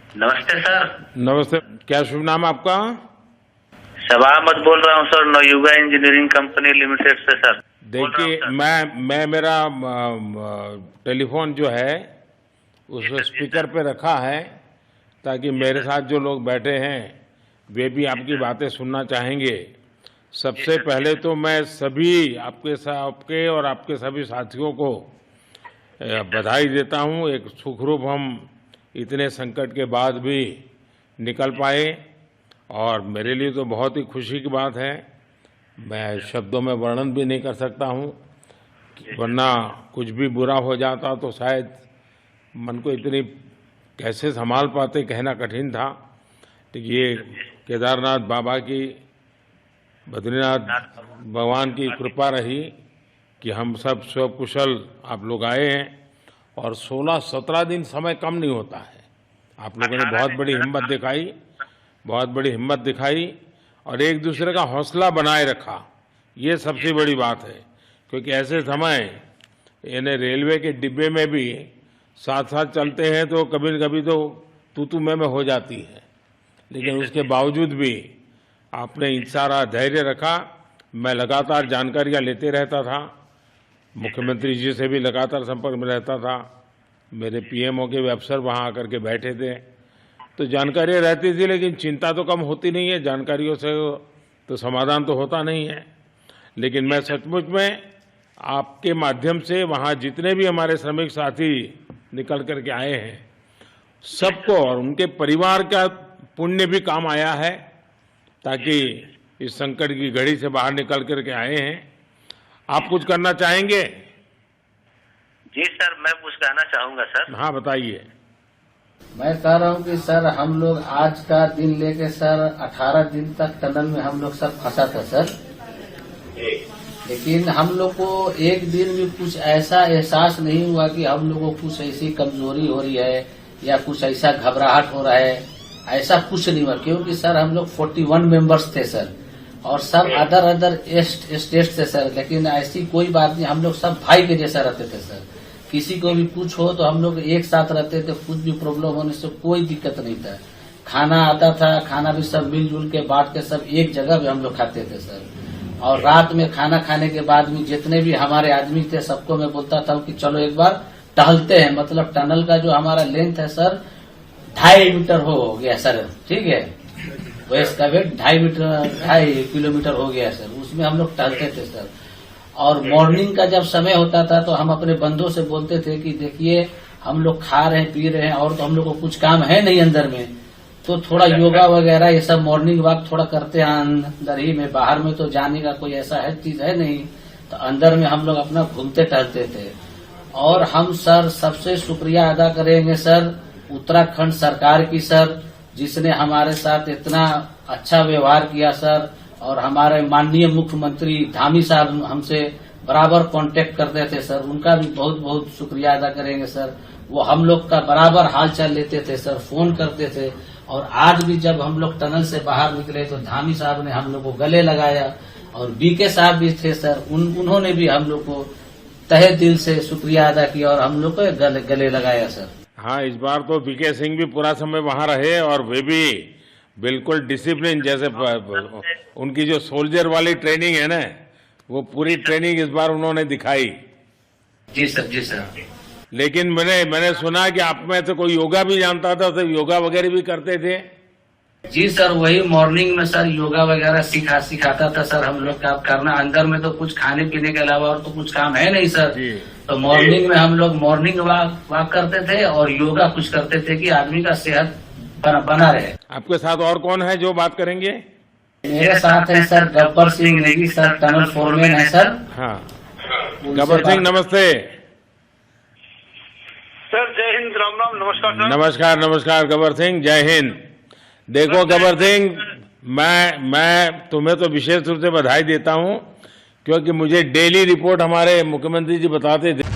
नमस्ते सर। नमस्ते। क्या शुभ नाम आपका? सबा अहमद बोल रहा हूँ sir, Navayuga engineering company limited से सर। देखिए, मैं मेरा टेलीफोन जो है उसको स्पीकर पे रखा है ताकि मेरे साथ जो लोग बैठे हैं वे भी आपकी बातें सुनना चाहेंगे। सबसे पहले तो मैं सभी आपके और आपके सभी साथियों को बधाई देता हूं। एक सुखरूप हम इतने संकट के बाद भी निकल पाए और मेरे लिए तो बहुत ही खुशी की बात है। मैं शब्दों में वर्णन भी नहीं कर सकता हूं, वरना कुछ भी बुरा हो जाता तो शायद मन को इतनी कैसे संभाल पाते कहना कठिन था। तो ये केदारनाथ बाबा की, बद्रीनाथ भगवान की कृपा रही कि हम सब स्वकुशल आप लोग आए हैं और 16-17 दिन समय कम नहीं होता है। आप लोगों ने बहुत बड़ी हिम्मत दिखाई और एक दूसरे का हौसला बनाए रखा। ये सबसे बड़ी बात है, क्योंकि ऐसे समय यानी रेलवे के डिब्बे में भी साथ साथ चलते हैं तो कभी न कभी तो तू मैं हो जाती है, लेकिन उसके बावजूद भी आपने सारा धैर्य रखा। मैं लगातार जानकारियां लेते रहता था, मुख्यमंत्री जी से भी लगातार संपर्क में रहता था, मेरे पीएमओ के भी अफसर वहाँ आकर के बैठे थे, तो जानकारियाँ रहती थी, लेकिन चिंता तो कम होती नहीं है। जानकारियों से तो समाधान तो होता नहीं है। लेकिन मैं सचमुच में आपके माध्यम से वहाँ जितने भी हमारे श्रमिक साथी निकल करके आए हैं सबको और उनके परिवार का पुण्य भी काम आया है, ताकि इस संकट की घड़ी से बाहर निकल करके आए हैं। आप कुछ करना चाहेंगे? जी सर, मैं कुछ कहना चाहूंगा सर। हाँ, बताइए। मैं कह रहा हूँ कि सर हम लोग आज का दिन लेके सर 18 दिन तक टनल में हम लोग सब फंसा था सर, लेकिन हम लोग को एक दिन भी कुछ ऐसा एहसास नहीं हुआ कि हम लोगों को कुछ ऐसी कमजोरी हो रही है या कुछ ऐसा घबराहट हो रहा है। ऐसा कुछ नहीं हुआ, क्योंकि सर हम लोग 41 मेंबर्स थे सर, और सब अदर स्टेट से सर, लेकिन ऐसी कोई बात नहीं। हम लोग सब भाई के जैसा रहते थे सर। किसी को भी कुछ हो तो हम लोग एक साथ रहते थे, कुछ भी प्रॉब्लम होने से कोई दिक्कत नहीं था। खाना आता था, खाना भी सब मिलजुल के बांट के सब एक जगह भी हम लोग खाते थे सर। और रात में खाना खाने के बाद में जितने भी हमारे आदमी थे सबको मैं बोलता था कि चलो एक बार टहलते हैं। मतलब टनल का जो हमारा लेंथ है सर 2.5 मीटर हो गया सर, ठीक है, वेस्ट का वेट 2.5 किलोमीटर हो गया सर। उसमें हम लोग टहलते थे सर। और मॉर्निंग का जब समय होता था तो हम अपने बंधुओं से बोलते थे कि देखिए हम लोग खा रहे हैं पी रहे हैं और तो हम लोग को कुछ काम है नहीं अंदर में, तो थोड़ा योगा वगैरह ये सब मॉर्निंग वॉक थोड़ा करते हैं अंदर ही में। बाहर में तो जाने का कोई ऐसा है चीज है नहीं, तो अंदर में हम लोग अपना घूमते टहलते थे। और हम सर सबसे शुक्रिया अदा करेंगे सर उत्तराखंड सरकार की सर, जिसने हमारे साथ इतना अच्छा व्यवहार किया सर। और हमारे माननीय मुख्यमंत्री धामी साहब हमसे बराबर कांटेक्ट करते थे सर, उनका भी बहुत बहुत शुक्रिया अदा करेंगे सर। वो हम लोग का बराबर हाल चाल लेते थे सर, फोन करते थे। और आज भी जब हम लोग टनल से बाहर निकले तो धामी साहब ने हम लोग को गले लगाया, और बीके साहब भी थे सर, उन्होंने भी हम लोग को तहे दिल से शुक्रिया अदा किया और हम लोग को गले लगाया सर। हाँ, इस बार तो बीके सिंह भी पूरा समय वहाँ रहे और वे भी बिल्कुल डिसिप्लिन, जैसे उनकी जो सोल्जर वाली ट्रेनिंग है ना, वो पूरी ट्रेनिंग इस बार उन्होंने दिखाई। जी सर, जी सर। लेकिन मैंने सुना कि आप में तो कोई योगा भी जानता था, तो योगा वगैरह भी करते थे? जी सर, वही मॉर्निंग में सर योगा वगैरह सिखाता था सर हम लोग का करना। अंदर में तो कुछ खाने पीने के अलावा और तो कुछ काम है नहीं सर। तो मॉर्निंग में हम लोग मॉर्निंग वॉक करते थे और योगा कुछ करते थे कि आदमी का सेहत बना रहे। आपके साथ और कौन है जो बात करेंगे? मेरे साथ है sir Gabbar Singh Negi sir, tunnel foreman है सर। हाँ, गब्बर सिंह नमस्ते सर। जय हिंद, राम राम, नमस्कार सर। नमस्कार नमस्कार गब्बर सिंह, जय हिंद। देखो गब्बर सिंह, मैं तुम्हें तो विशेष रूप से बधाई देता हूं, क्योंकि मुझे डेली रिपोर्ट हमारे मुख्यमंत्री जी बताते थे